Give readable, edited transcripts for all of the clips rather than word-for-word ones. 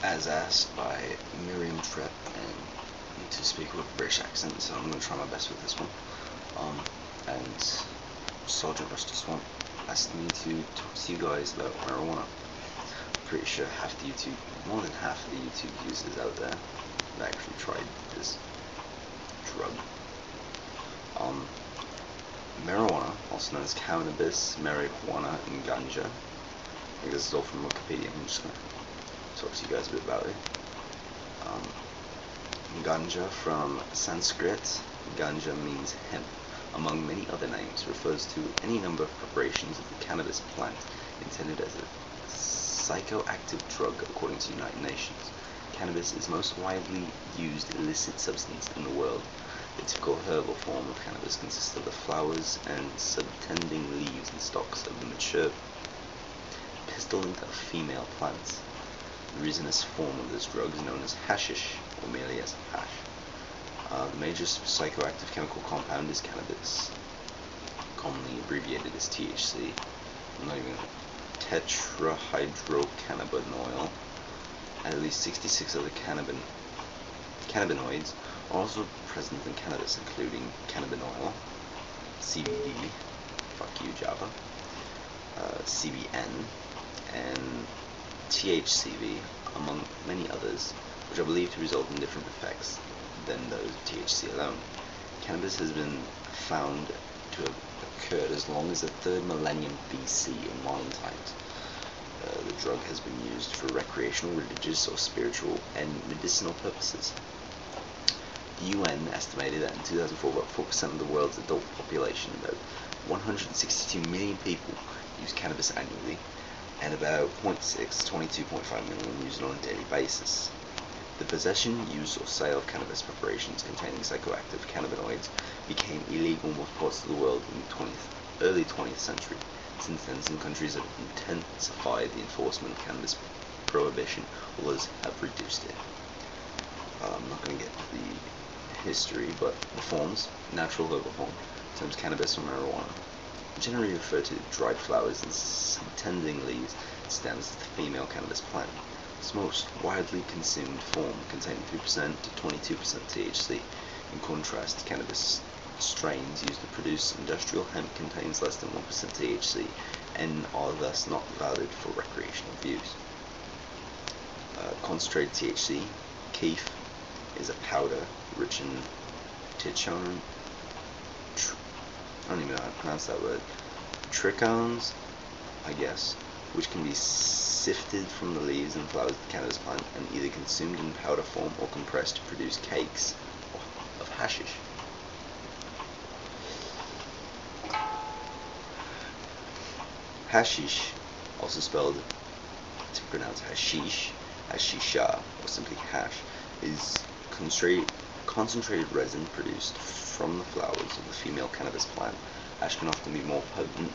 as asked by Miriam Trepp, and I need to speak with a British accent, so I'm going to try my best with this one. And Sergeant Rusty Swamp asked me to talk to you guys about marijuana. I'm pretty sure more than half of the YouTube users out there have actually tried this drug. Marijuana, also known as cannabis, marijuana, and ganja. I think this is all from Wikipedia. I'm just going to talk to you guys a bit about it. Ganja, from Sanskrit, ganja means hemp. Among many other names, refers to any number of preparations of the cannabis plant intended as a psychoactive drug according to United Nations. Cannabis is the most widely used illicit substance in the world. The typical herbal form of cannabis consists of the flowers and subtending leaves and stalks of the mature pistillant of female plants. The resinous form of this drug is known as hashish, or merely as hash. The major psychoactive chemical compound is cannabis, commonly abbreviated as THC. I'm not even tetrahydrocannabinol. At least 66 other cannabinoids are also present in cannabis, including cannabinol, CBD, fuck you Java, CBN, and THCV, among many others, which are believed to result in different effects than those of THC alone. Cannabis has been found to have occurred as long as the 3rd millennium BC in modern times. The drug has been used for recreational, religious, or spiritual and medicinal purposes. The UN estimated that in 2004 about 4% of the world's adult population, about 162 million people, use cannabis annually, and about 0.6 to 22.5 million use it on a daily basis. The possession, use, or sale of cannabis preparations containing psychoactive cannabinoids became illegal in most parts of the world in the early 20th century. Since then, some countries have intensified the enforcement of cannabis prohibition, others have reduced it. I'm not going to get to the history, but the forms, natural herbal form, terms cannabis or marijuana, generally refer to dried flowers and subtending leaves, stems of the female cannabis plant. Its most widely consumed form, containing 3% to 22% THC. In contrast, cannabis strains used to produce industrial hemp contains less than 1% THC and are thus not valid for recreational use. Concentrated THC, keef, is a powder rich in trichones, I don't even know how to pronounce that word, trichones, I guess, which can be sifted from the leaves and flowers of the cannabis plant and either consumed in powder form or compressed to produce cakes of hashish. Hashish, also spelled to pronounce hashish, hashisha, or simply hash, is concentrated resin produced from the flowers of the female cannabis plant. Hash can often be more potent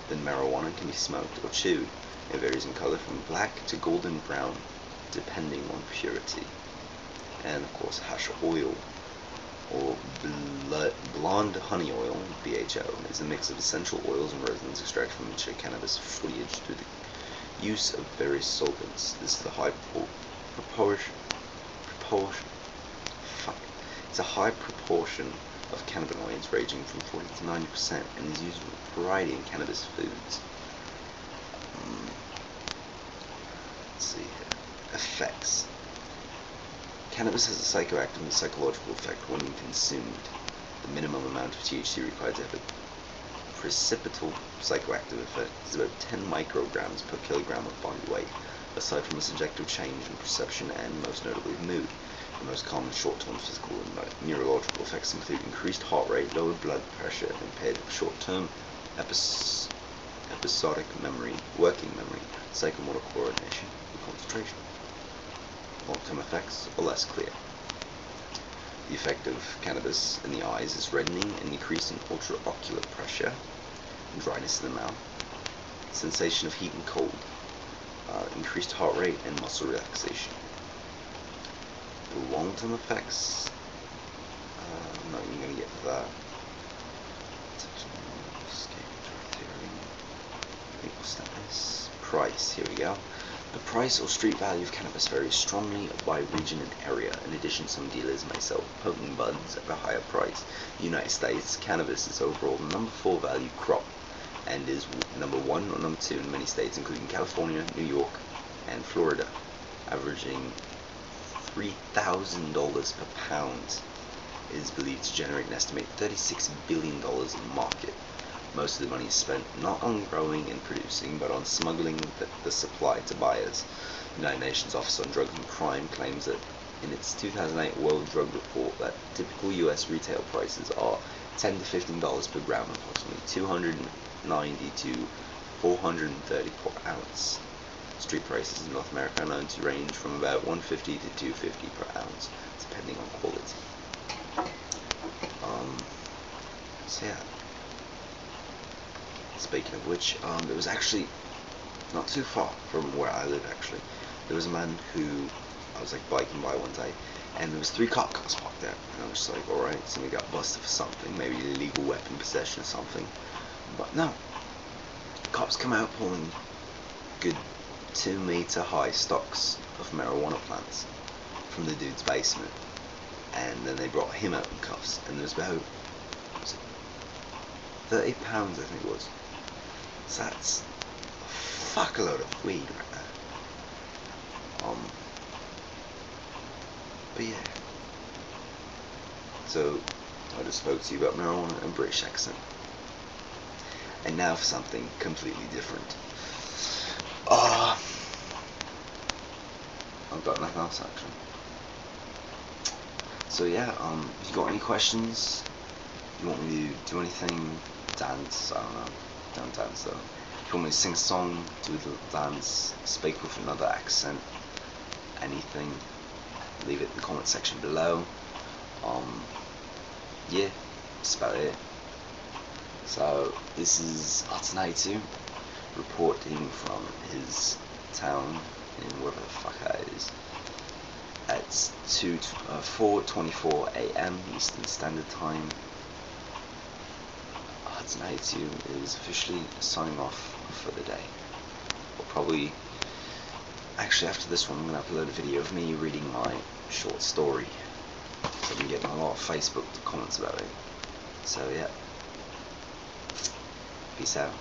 than marijuana and can be smoked or chewed. It varies in color from black to golden brown, depending on purity. And of course, hash oil, or blonde honey oil, BHO, is a mix of essential oils and resins extracted from mature cannabis foliage through the use of various solvents. This is a high proportion of cannabinoids, ranging from 40 to 90%, and is used in a variety in cannabis foods. Let's see here. Effects. Cannabis has a psychoactive and psychological effect when consumed. The minimum amount of THC required to have a precipitable psychoactive effect is about 10 micrograms per kilogram of body weight. Aside from a subjective change in perception and, most notably, mood, the most common short-term physical and neurological effects include increased heart rate, lowered blood pressure, and impaired short-term episodic memory, working memory, psychomotor coordination, and concentration. Long-term effects are less clear. The effect of cannabis in the eyes is reddening and increase in ultraocular pressure, and dryness in the mouth, sensation of heat and cold, increased heart rate, and muscle relaxation. The long-term effects, I'm not even going to get to that. Legal status, price, here we go. The price or street value of cannabis varies strongly by region and area. In addition, some dealers may sell potent buds at a higher price. In the United States, cannabis is overall the number 4 value crop and is number 1 or number 2 in many states, including California, New York, and Florida, averaging $3,000 per pound. It is believed to generate an estimated $36 billion in market. Most of the money is spent not on growing and producing, but on smuggling the supply to buyers. The United Nations Office on Drugs and Crime claims that in its 2008 World Drug Report that typical U.S. retail prices are $10 to $15 per gram, approximately $290 to $430 per ounce. Street prices in North America are known to range from about $150 to $250 per ounce, depending on quality. So yeah. Speaking of which, it was actually not too far from where I live. Actually, there was a man who I was like biking by one day, and there was 3 cop cars parked there, and I was just like, all right, somebody got busted for something, maybe illegal weapon possession or something. But no, cops come out pulling good 2-meter high stocks of marijuana plants from the dude's basement, and then they brought him out in cuffs, and there was about 30 pounds, I think it was. So that's a fuckload of weed right there. But yeah. So I just spoke to you about marijuana and British accent. And now for something completely different. I've got nothing else actually. So yeah, if you got any questions, you want me to do anything, dance, I don't know, don't dance though. If you want me to sing a song, do a little dance, speak with another accent, anything, leave it in the comment section below. Yeah, that's about it. So this is Hudson-hatesyou reporting from his town in wherever the fuck that is. It's 4:24 AM Eastern Standard Time. Hudson-hatesyou is officially signing off for the day. Or probably, actually after this one I'm going to upload a video of me reading my short story. So I've been getting a lot of Facebook comments about it. So yeah. Peace out.